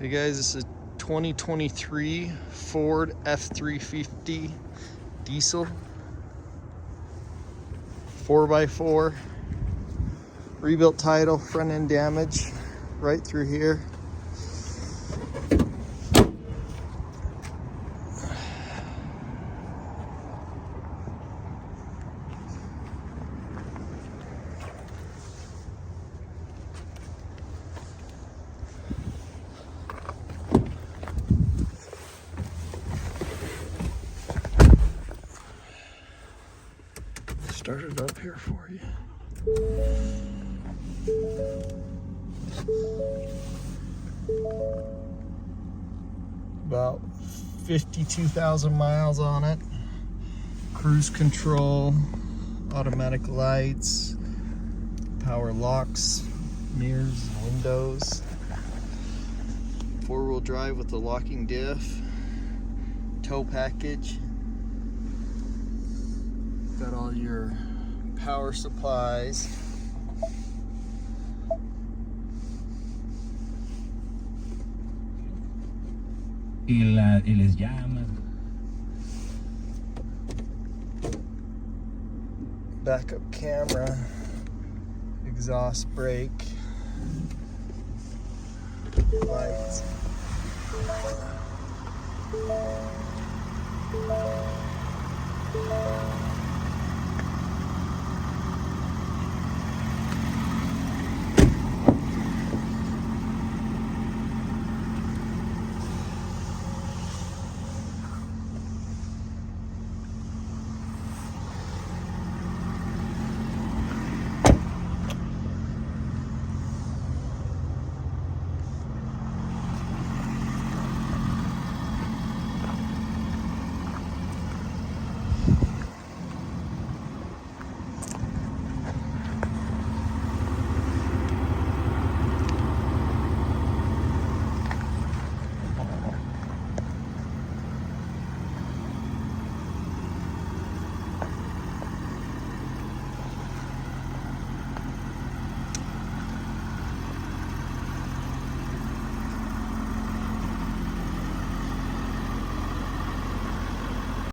Okay guys, this is a 2023 Ford F-350 diesel 4x4, rebuilt title, front end damage right through here. Start it up here for you. About 52,000 miles on it. Cruise control, automatic lights, power locks, mirrors, and windows. Four-wheel drive with the locking diff. Tow package. Got all your power supplies. Y les llaman. Backup camera, exhaust brake, lights.